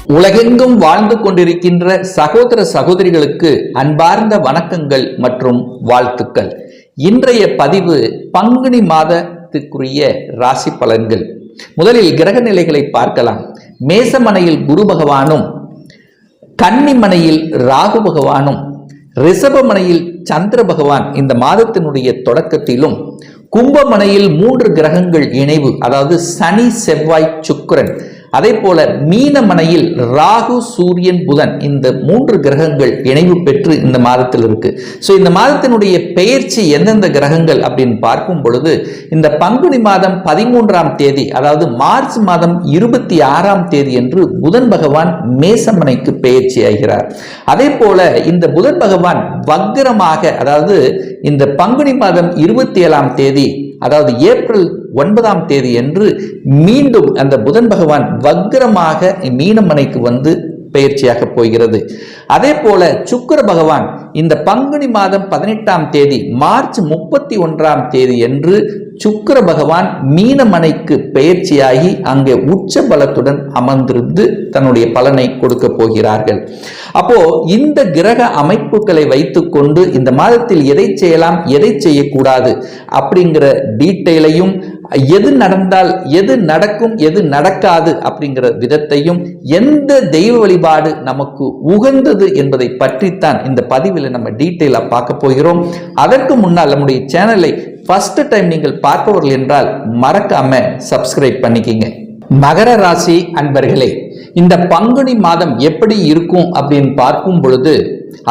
உலகெங்கும் வாழ்ந்து கொண்டிருக்கின்ற சகோதர சகோதரிகளுக்கு அன்பார்ந்த வணக்கங்கள் மற்றும் வாழ்த்துக்கள். இன்றைய பதிவு பங்குனி மாதத்திற்குரிய ராசி பலன்கள். முதலில் கிரக நிலைகளை பார்க்கலாம். மேசமனையில் குரு பகவானும், கன்னிமனையில் ராகு பகவானும், ரிஷபமனையில் சந்திர பகவான் இந்த மாதத்தினுடைய தொடக்கத்திலும், கும்பமனையில் 3 கிரகங்கள் இணைவு, அதாவது சனி, செவ்வாய், சுக்கிரன், அதே போல மீனமனையில் ராகு, சூரியன், புதன், இந்த 3 கிரகங்கள் இணைவு பெற்று இந்த மாதத்தில் இருக்கு. ஸோ இந்த மாதத்தினுடைய பெயர்ச்சி எந்தெந்த கிரகங்கள் அப்படின்னு பார்க்கும் பொழுது, இந்த பங்குனி மாதம் 13ஆம் தேதி, அதாவது மார்ச் மாதம் 26ஆம் தேதி என்று புதன் பகவான் மேசமனைக்கு பெயர்ச்சி ஆகிறார். அதே போல இந்த புதன் பகவான் வக்ரமாக, அதாவது இந்த பங்குனி மாதம் 27ஆம் தேதி, அதாவது ஏப்ரல் 9ஆம் தேதி என்று மீண்டும் அந்த புதன் பகவான் வக்ரமாக மீனமனைக்கு வந்து பெயர்ச்சியாக போகிறது. அதே போல சுக்கிர பகவான் இந்த பங்குனி மாதம் 18ஆம் தேதி, மார்ச் 31ஆம் தேதி என்று சுக்கிர பகவான் மீனமனைக்கு பெயர்ச்சியாகி அங்கே உச்ச பலத்துடன் அமர்ந்திருந்து தன்னுடைய பலனை கொடுக்க போகிறார்கள். அப்போ இந்த கிரக அமைப்புகளை வைத்துக்கொண்டு இந்த மாதத்தில் எதை செய்யலாம், எதை செய்யக்கூடாது அப்படிங்கிற டீட்டெயிலையும், எது நடந்தால் எது நடக்கும், எது நடக்காது அப்படிங்கிற விதத்தையும், எந்த தெய்வ வழிபாடு நமக்கு உகந்தது என்பதை பற்றித்தான் இந்த பதிவில் நம்ம டீட்டெயிலா பார்க்க போகிறோம். அதற்கு முன்னால் நம்முடைய சேனலை ஃபர்ஸ்ட் டைம் நீங்கள் பார்ப்பவர்கள் என்றால் மறக்காம சப்ஸ்கிரைப் பண்ணிக்கிங்க. மகர ராசி அன்பர்களே, இந்த பங்குனி மாதம் எப்படி இருக்கும் அப்படின்னு பார்க்கும் பொழுது,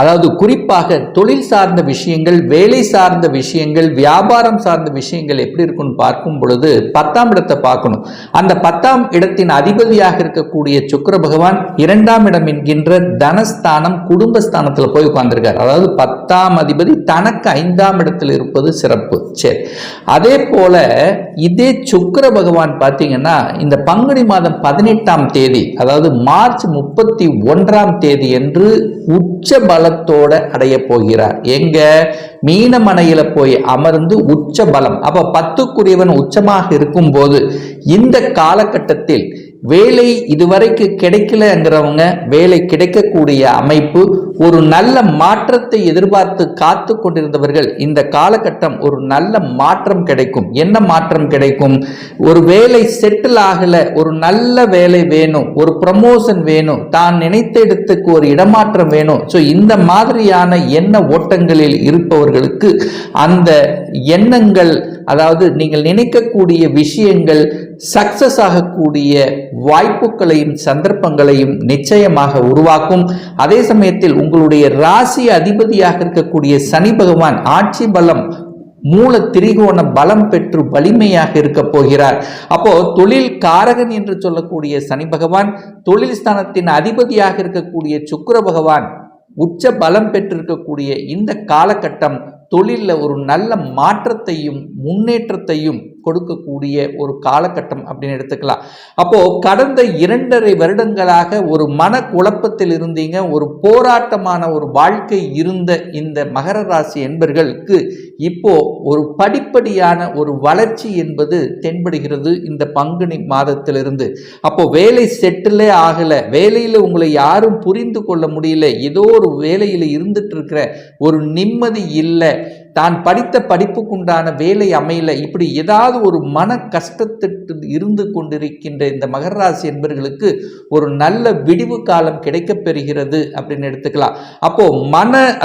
அதாவது குறிப்பாக தொழில் சார்ந்த விஷயங்கள், வேலை சார்ந்த விஷயங்கள், வியாபாரம் சார்ந்த விஷயங்கள் எப்படி இருக்குன்னு பார்க்கும் பொழுது 10ஆம் இடத்தை பார்க்கணும். அந்த 10ஆம் இடத்தின் அதிபதியாக இருக்கக்கூடிய சுக்கிர பகவான் 2ஆம் இடம் என்கின்ற தனஸ்தானம், குடும்பஸ்தானத்தில் போய் உட்கார்ந்திருக்கார். அதாவது 10ஆம் அதிபதி தனக்கு 5ஆம் இடத்தில் இருப்பது சிறப்பு. சரி, அதே போல இதே சுக்கிர பகவான் பார்த்தீங்கன்னா இந்த பங்குனி மாதம் 18ஆம் தேதி, அதாவது மார்ச் 31ஆம் தேதி என்று உச்ச பலத்தோட அடைய போகிறார். எங்க? மீனமனையில போய் அமர்ந்து உச்ச பலம். அப்ப 10க்குரியவன் உச்சமாக இருக்கும் போது இந்த காலகட்டத்தில் வேலை இதுவரைக்கு கிடைக்கலங்கிறவங்க வேலை கிடைக்கக்கூடிய அமைப்பு, ஒரு நல்ல மாற்றத்தை எதிர்பார்த்து காத்து கொண்டிருந்தவர்கள் இந்த காலகட்டம் ஒரு நல்ல மாற்றம் கிடைக்கும். என்ன மாற்றம் கிடைக்கும்? ஒரு வேலை செட்டில் ஆகல, ஒரு நல்ல வேலை வேணும், ஒரு ப்ரமோஷன் வேணும், தான் நினைத்த இடத்துக்கு ஒரு இடமாற்றம் வேணும். ஸோ இந்த மாதிரியான எண்ண ஓட்டங்களில் இருப்பவர்களுக்கு அந்த எண்ணங்கள், அதாவது நீங்கள் நினைக்கக்கூடிய விஷயங்கள் சக்சஸ் ஆகக்கூடிய வாய்ப்புகளையும் சந்தர்ப்பங்களையும் நிச்சயமாக உருவாக்கும். அதே சமயத்தில் உங்களுடைய ராசி அதிபதியாக இருக்கக்கூடிய சனி பகவான் ஆட்சி பலம், மூல திரிகோண பலம் பெற்று வலிமையாக இருக்க போகிறார். அப்போ தொழில் காரகன் என்று சொல்லக்கூடிய சனி பகவான், தொழில் ஸ்தானத்தின் அதிபதியாக இருக்கக்கூடிய சுக்கிர பகவான் உச்ச பலம் பெற்றிருக்கக்கூடிய இந்த காலகட்டம் தொழிலில் ஒரு நல்ல மாற்றத்தையும் முன்னேற்றத்தையும் கொடுக்கக்கூடிய ஒரு காலகட்டம் அப்படின்னு எடுத்துக்கலாம். அப்போ கடந்த 2.5 வருடங்களாக ஒரு மன குழப்பத்தில் இருந்தீங்க, ஒரு போராட்டமான ஒரு வாழ்க்கை இருந்த இந்த மகர ராசி என்பர்களுக்கு இப்போ ஒரு படிப்படியான ஒரு வளர்ச்சி என்பது தென்படுகிறது இந்த பங்குனி மாதத்திலிருந்து. அப்போ வேலை செட்டிலே ஆகல, வேலையில உங்களை யாரும் புரிந்து கொள்ள முடியல, ஏதோ ஒரு வேலையில இருந்துட்டு இருக்கிற ஒரு நிம்மதி இல்லை, தான் படித்த படிப்புக்குண்டான வேலை அமையல, இப்படி ஏதாவது ஒரு மன கஷ்டத்திற்கு இருந்து கொண்டிருக்கின்ற இந்த மகர ராசி என்பவர்களுக்கு ஒரு நல்ல விடிவு காலம் கிடைக்கப் பெறுகிறது அப்படின்னு எடுத்துக்கலாம். அப்போ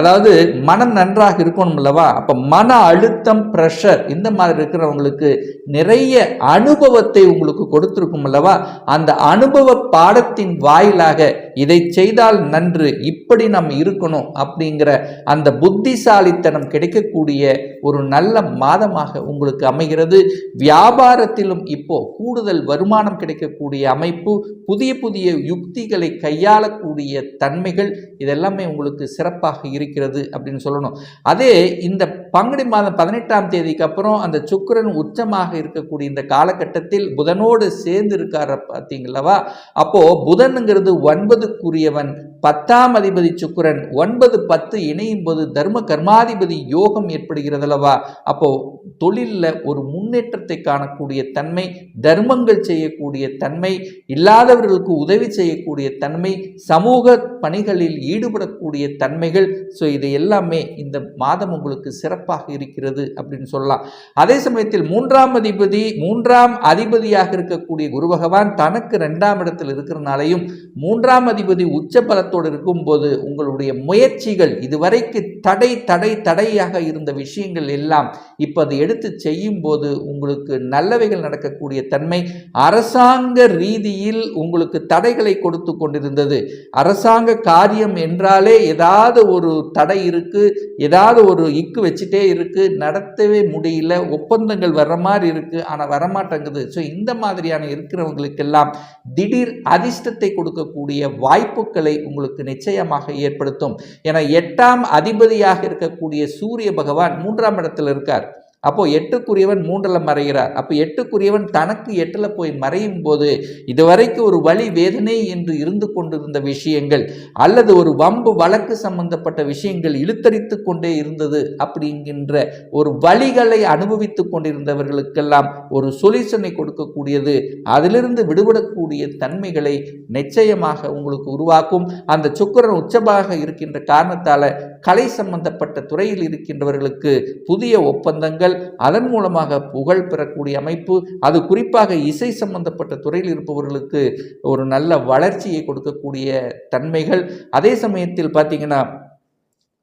அதாவது மனம் நன்றாக இருக்கணும் அல்லவா? அப்ப மன அழுத்தம், பிரஷர் இந்த மாதிரி இருக்கிறவங்களுக்கு நிறைய அனுபவத்தை உங்களுக்கு கொடுத்திருக்கும் அல்லவா? அந்த அனுபவ பாடத்தின் வாயிலாக இதை செய்தால் நன்று, இப்படி நம்ம இருக்கணும் அப்படிங்கிற அந்த புத்திசாலித்தனம் கிடைக்கக்கூடிய ஒரு நல்ல மாதமாக உங்களுக்கு அமைகிறது. வியாபாரத்திலும் இப்போ கூடுதல் வருமானம் கிடைக்கக்கூடிய அமைப்பு, புதிய புதிய யுக்திகளை கையாளக்கூடிய தன்மைகள், இதெல்லாமே உங்களுக்கு சிறப்பாக இருக்கிறது அப்படின்னு சொல்லணும். அதே இந்த பங்குனி மாதம் 18ஆம் தேதிக்கு அப்புறம் அந்த சுக்கிரன் உச்சமாக இருக்கக்கூடிய இந்த காலகட்டத்தில் புதனோடு சேர்ந்து இருக்கார பார்த்தீங்களா? அப்போ புதனுங்கிறது 9க்குரியவன், 10ஆம் அதிபதி சுக்கிரன் 9, 10 இணையும் போது தர்ம கர்மாதிபதி யோகம் ஏற்படுகிறது அல்லவா? அப்போ தொழிலில் ஒரு முன்னேற்றத்தை காணக்கூடிய தன்மை, தர்மங்கள் செய்யக்கூடிய தன்மை, இல்லாதவர்களுக்கு உதவி செய்யக்கூடிய தன்மை, சமூக பணிகளில் ஈடுபடக்கூடிய தன்மைகள். ஸோ இது எல்லாமே இந்த மாதம் உங்களுக்கு சிறப்பாக இருக்கிறது அப்படின்னு சொல்லலாம். அதே சமயத்தில் 3ஆம் அதிபதியாக இருக்கக்கூடிய குரு பகவான் தனக்கு 2ஆம் இடத்தில் இருக்கிறனாலையும் 3ஆம் அதிபதி உச்ச பலத்தோடு இருக்கும்போது உங்களுடைய முயற்சிகள் இதுவரைக்கு தடையாக இருந்த விஷயங்கள் எல்லாம் இப்ப அதை எடுத்து செய்யும் போது உங்களுக்கு நல்லவைகள் நடக்கக்கூடிய தன்மை. அரசாங்க ரீதியில் உங்களுக்கு தடைகளை கொடுத்து கொண்டிருந்தது. அரசாங்க காரியம் என்றாலே ஏதாவது ஒரு தடை இருக்கு, ஏதாவது ஒரு இக்கு வச்சுட்டே இருக்கு, நடத்தவே முடியல, ஒப்பந்தங்கள் வர்ற மாதிரி இருக்கு ஆனா வரமாட்டேங்குது. ஸோ இந்த மாதிரியான இருக்கிறவங்களுக்கெல்லாம் திடீர் அதிர்ஷ்டத்தை கொடுக்கக்கூடிய வாய்ப்புகளை உங்களுக்கு நிச்சயமாக ஏற்படுத்தும். என 8ஆம் அதிபதியாக இருக்கக்கூடிய சூரிய பகவான் 3ஆம் இடத்தில் இருக்கார். அப்போ 8க்குரியவன் 3ல் மறைகிறார். அப்போ 8க்குரியவன் தனக்கு 8ல் போய் மறையும் போது இதுவரைக்கும் ஒரு வலி வேதனை என்று இருந்து கொண்டிருந்த விஷயங்கள் அல்லது ஒரு வம்பு வழக்கு சம்பந்தப்பட்ட விஷயங்கள் இழுத்தடித்து கொண்டே இருந்தது அப்படிங்கின்ற ஒரு வலிகளை அனுபவித்துக் கொண்டிருந்தவர்களுக்கெல்லாம் ஒரு சொல்யூஷனை கொடுக்கக்கூடியது, அதிலிருந்து விடுபடக்கூடிய தன்மைகளை நிச்சயமாக உங்களுக்கு உருவாக்கும். அந்த சுக்கிரன் உச்சமாக இருக்கின்ற காரணத்தால கலை சம்பந்தப்பட்ட துறையில் இருக்கின்றவர்களுக்கு புதிய ஒப்பந்தங்கள், அதன் மூலமாக புகழ் பெறக்கூடிய அமைப்பு, அது குறிப்பாக இசை சம்பந்தப்பட்ட துறையில் இருப்பவர்களுக்கு ஒரு நல்ல வளர்ச்சியை கொடுக்கக்கூடிய தன்மைகள். அதே சமயத்தில் பார்த்தீங்கன்னா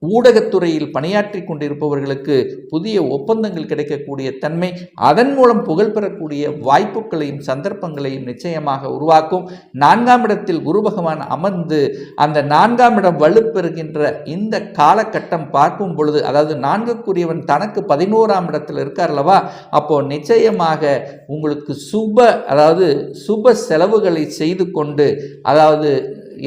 ஊடகத்துறையில் பணியாற்றி கொண்டிருப்பவர்களுக்கு புதிய ஒப்பந்தங்கள் கிடைக்கக்கூடிய தன்மை, அதன் மூலம் புகழ் பெறக்கூடிய வாய்ப்புகளையும் சந்தர்ப்பங்களையும் நிச்சயமாக உருவாக்கும். 4ஆம் இடத்தில் குரு பகவான் அமர்ந்து அந்த 4ஆம் இடம் வலுப்பெறுகின்ற இந்த காலகட்டம் பார்க்கும் பொழுது, அதாவது 4க்குரியவன் தனக்கு 11ஆம் இடத்தில் இருக்கார் அல்லவா? அப்போ நிச்சயமாக உங்களுக்கு சுப செலவுகளை செய்து கொண்டு, அதாவது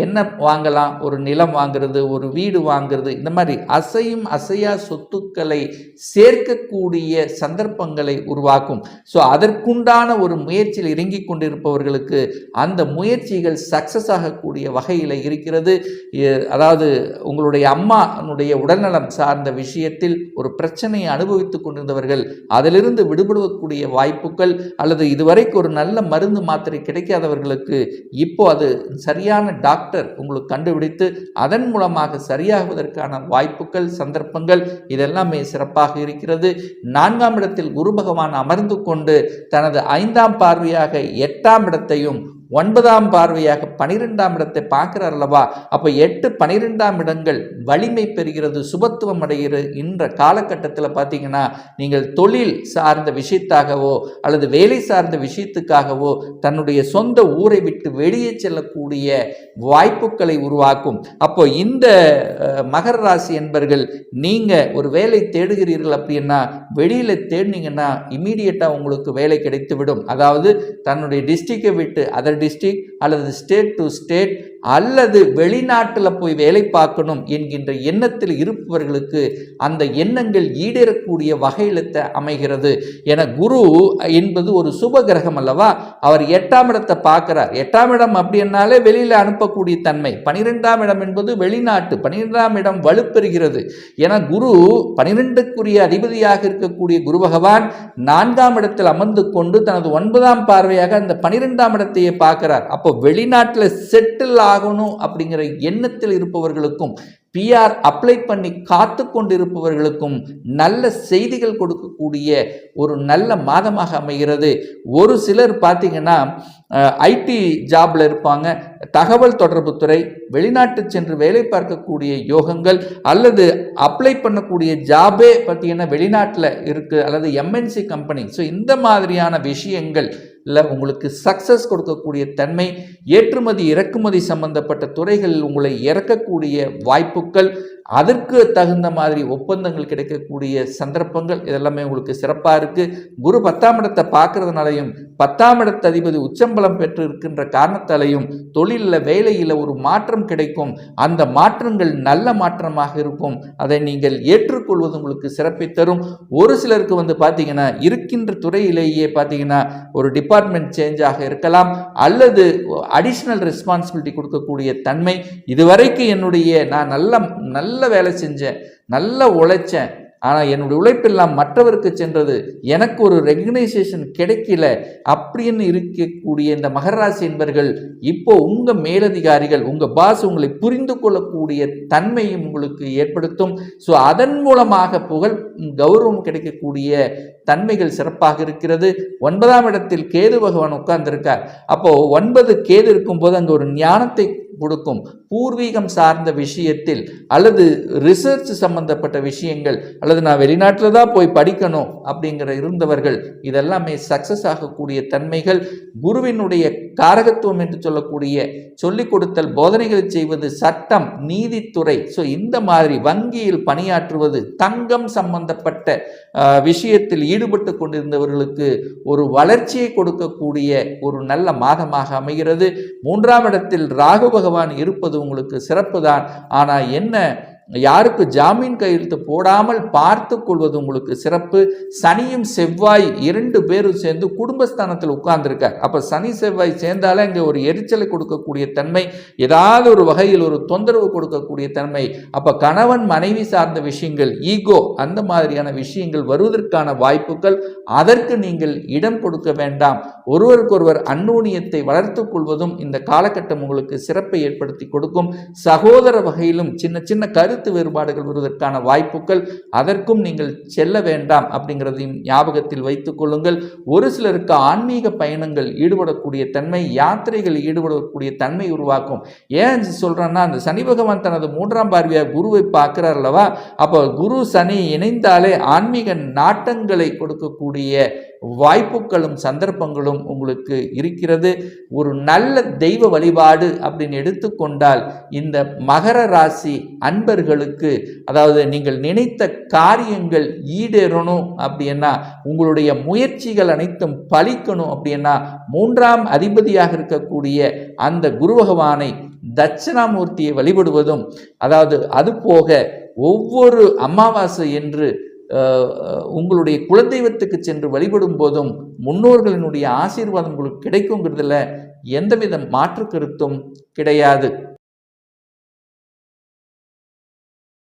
என்ன வாங்கலாம், ஒரு நிலம் வாங்கிறது, ஒரு வீடு வாங்கிறது, இந்த மாதிரி அசையும் அசையா சொத்துக்களை சேர்க்கக்கூடிய சந்தர்ப்பங்களை உருவாக்கும். ஸோ அதற்குண்டான ஒரு முயற்சியில் இறங்கி கொண்டிருப்பவர்களுக்கு அந்த முயற்சிகள் சக்சஸ் ஆகக்கூடிய வகையில் இருக்கிறது. அதாவது உங்களுடைய அம்மானுடைய உடல்நலம் சார்ந்த விஷயத்தில் ஒரு பிரச்சனையை அனுபவித்துக் கொண்டிருந்தவர்கள் அதிலிருந்து விடுபடக்கூடிய வாய்ப்புகள், அல்லது இதுவரைக்கும் ஒரு நல்ல மருந்து மாத்திரை கிடைக்காதவர்களுக்கு இப்போ அது சரியான டாக்டர் உங்களுக்கு கண்டுபிடித்து அதன் மூலமாக சரியாகுவதற்கான வாய்ப்புகள், சந்தர்ப்பங்கள் இதெல்லாமே சிறப்பாக இருக்கிறது. 4ஆம் இடத்தில் குரு பகவான் அமர்ந்து கொண்டு தனது 5ஆம் பார்வையாக 8ஆம் இடத்தையும் 9ஆம் பார்வையாக 12ஆம் இடத்தை பார்க்கிறார் அல்லவா? அப்போ 8, 12ஆம் இடங்கள் வலிமை பெறுகிறது, சுபத்துவம் அடைகிறது. இன்ற காலகட்டத்தில் பார்த்தீங்கன்னா நீங்கள் தொழில் சார்ந்த விஷயத்தாகவோ அல்லது வேலை சார்ந்த விஷயத்துக்காகவோ தன்னுடைய சொந்த ஊரை விட்டு வெளியே செல்லக்கூடிய வாய்ப்புகளை உருவாக்கும். அப்போ இந்த மகர ராசி என்பர்கள் நீங்க ஒரு வேலை தேடுகிறீர்கள் அப்படின்னா வெளியில தேடினீங்கன்னா இமீடியட்டா உங்களுக்கு வேலை கிடைத்து விடும். அதாவது தன்னுடைய டிஸ்ட்ரிக்டை விட்டு அதர் டிஸ்ட்ரிக்ட் அல்லது ஸ்டேட் டு ஸ்டேட் அல்லது வெளிநாட்டில் போய் வேலை பார்க்கணும் என்கின்ற எண்ணத்தில் இருப்பவர்களுக்கு அந்த எண்ணங்கள் ஈடேறக்கூடிய வகையில் அமைகிறது. என குரு என்பது ஒரு சுப கிரகம் அல்லவா? அவர் 8ஆம் இடத்தை பார்க்கிறார். 8ஆம் இடம் அப்படின்னாலே வெளியில் அனுப்பக்கூடிய தன்மை. 12ஆம் இடம் என்பது வெளிநாட்டு. 12ஆம் இடம் வலுப்பெறுகிறது. என குரு 12க்குரிய அதிபதியாக இருக்கக்கூடிய குரு பகவான் 4ஆம் இடத்தில் அமர்ந்து கொண்டு தனது 9ஆம் பார்வையாக அந்த 12ஆம் இடத்தையே பார்க்கிறார். அப்போ வெளிநாட்டில் செட்டில் ஆகணும் அப்படிங்கிற எண்ணத்தில் இருப்பவர்களுக்கும் பிஆர் அப்ளை பண்ணி காத்து கொண்டிருப்பவர்களுக்கும் நல்ல செய்திகள் கொடுக்கக்கூடிய ஒரு நல்ல மாதமாக அமைகிறது. ஒரு சிலர் பார்த்தீங்கன்னா ஐடி ஜாப்ல இருப்பாங்க, தகவல் தொடர்பு துறை, வெளிநாட்டு சென்று வேலை பார்க்கக்கூடிய யோகங்கள், அல்லது அப்ளை பண்ணக்கூடிய ஜாபே பார்த்தீங்கன்னா வெளிநாட்டில் இருக்கு, அல்லது எம்என்சி கம்பெனி. ஸோ இந்த மாதிரியான விஷயங்கள் உங்களுக்கு சக்சஸ் கொடுக்கக்கூடிய தன்மை, ஏற்றுமதி இறக்குமதி சம்பந்தப்பட்ட துறைகளில் உங்களை இறக்கக்கூடிய வாய்ப்புகள், அதற்கு தகுந்த மாதிரி ஒப்பந்தங்கள் கிடைக்கக்கூடிய சந்தர்ப்பங்கள் இதெல்லாமே உங்களுக்கு சிறப்பாக இருக்கு. குரு 10ஆம் இடத்தை பார்க்கறதுனாலையும் 10ஆம் இடத்து அதிபதி உச்சம்பலம் பெற்று இருக்கின்ற காரணத்தாலையும் தொழிலில் வேலையில் ஒரு மாற்றம் கிடைக்கும். அந்த மாற்றங்கள் நல்ல மாற்றமாக இருக்கும். அதை நீங்கள் ஏற்றுக்கொள்வது உங்களுக்கு சிறப்பை தரும். ஒரு சிலருக்கு பார்த்தீங்கன்னா இருக்கின்ற துறையிலேயே பார்த்தீங்கன்னா ஒரு டிபார்ட்மெண்ட் சேஞ்சாக இருக்கலாம், அல்லது அடிஷ்னல் ரெஸ்பான்சிபிலிட்டி கொடுக்கக்கூடிய தன்மை. இதுவரைக்கும் நான் நல்ல வேலை செஞ்சேன், நல்லா உழைச்சேன், ஆனால் என்னுடைய உழைப்பெல்லாம் மற்றவருக்கு சென்றது, எனக்கு ஒரு ரெகக்னைசேஷன் கிடைக்கல அப்படின்னு இருக்கக்கூடிய இந்த மகர ராசி என்பர்கள் இப்போ உங்கள் மேலதிகாரிகள், உங்கள் பாஸ் உங்களை புரிந்து கொள்ளக்கூடிய தன்மையும் உங்களுக்கு ஏற்படுத்தும். ஸோ அதன் மூலமாக புகழ் கௌரவம் கிடைக்கக்கூடிய தன்மைகள் சிறப்பாக இருக்கிறது. 9ஆம் இடத்தில் கேது பகவான் உட்கார்ந்திருக்கார். அப்போ 9 கேது இருக்கும்போது அங்கே ஒரு ஞானத்தை கொடுக்கும். பூர்வீகம் சார்ந்த விஷயத்தில் அல்லது ரிசர்ச் சம்பந்தப்பட்ட விஷயங்கள், அல்லது நான் வெளிநாட்டில் தான் போய் படிக்கணும் அப்படிங்கிற இருந்தவர்கள் இதெல்லாமே சக்சஸ் ஆகக்கூடிய தன்மைகள். குருவினுடைய காரகத்துவம் என்று சொல்லக்கூடிய சொல்லிக் கொடுத்தல், போதனைகளை செய்வது, சட்டம், நீதித்துறை, ஸோ இந்த மாதிரி வங்கியில் பணியாற்றுவது, தங்கம் சம்பந்தப்பட்ட விஷயத்தில் ஈடுபட்டு கொண்டிருந்தவர்களுக்கு ஒரு வளர்ச்சியை கொடுக்கக்கூடிய ஒரு நல்ல மாதமாக அமைகிறது. 3ஆம் இடத்தில் ராகு பகவான் இருப்பது உங்களுக்கு சிறப்பு தான். ஆனால் என்ன, யாருக்கு ஜாமீன் கையெழுத்து போடாமல் பார்த்து கொள்வது உங்களுக்கு சிறப்பு. சனியும் செவ்வாய் 2 பேரும் சேர்ந்து குடும்பஸ்தானத்தில் உட்கார்ந்துருக்கார். அப்போ சனி செவ்வாய் சேர்ந்தாலே இங்கே ஒரு எரிச்சலை கொடுக்கக்கூடிய தன்மை, ஏதாவது ஒரு வகையில் ஒரு தொந்தரவு கொடுக்கக்கூடிய தன்மை. அப்போ கணவன் மனைவி சார்ந்த விஷயங்கள், ஈகோ, அந்த மாதிரியான விஷயங்கள் வருவதற்கான வாய்ப்புகள். அதற்கு நீங்கள் இடம் கொடுக்க வேண்டாம். ஒருவருக்கொருவர் அந்நூனியத்தை வளர்த்து கொள்வதும் இந்த காலகட்டம் உங்களுக்கு சிறப்பை ஏற்படுத்தி கொடுக்கும். சகோதர வகையிலும் சின்ன சின்ன கருத்து வேறுபாடுகள் வருவதற்கான வாய்ப்புகள், அதற்கும் நீங்கள் செல்ல வேண்டாம் அப்படிங்கிறதையும் ஞாபகத்தில் வைத்துக் கொள்ளுங்கள். ஒரு சிலருக்கு ஆன்மீக பயணங்கள் ஈடுபடக்கூடிய தன்மை, யாத்திரைகள் ஈடுபடக்கூடிய தன்மை உருவாக்கும். ஏன் சொல்றேன்னா, அந்த சனி பகவான் தனது 3ஆம் பார்வையாக குருவை பார்க்கிறார் அல்லவா, அப்போ குரு சனி இணைந்தாலே ஆன்மீக நாட்டங்களை கொடுக்கக்கூடிய வாய்ப்புகளும் சந்தர்ப்பங்களும் உங்களுக்கு இருக்கிறது. ஒரு நல்ல தெய்வ வழிபாடு அப்படின்னு எடுத்துக்கொண்டால் இந்த மகர ராசி அன்பர்களுக்கு, அதாவது நீங்கள் நினைத்த காரியங்கள் ஈடேறணும் அப்படின்னா, உங்களுடைய முயற்சிகள் அனைத்தும் பலிக்கணும் அப்படின்னா, 3ஆம் அதிபதியாக இருக்கக்கூடிய அந்த குரு பகவானை, தட்சிணாமூர்த்தியை வழிபடுவதும், அதாவது அதுபோக ஒவ்வொரு அமாவாசை என்று உங்களுடைய குலதெய்வத்துக்கு சென்று வழிபடும் போதும் முன்னோர்களினுடைய ஆசீர்வாதம் உங்களுக்கு கிடைக்குங்கிறதுல எந்தவித மாற்று கருத்தும் கிடையாது.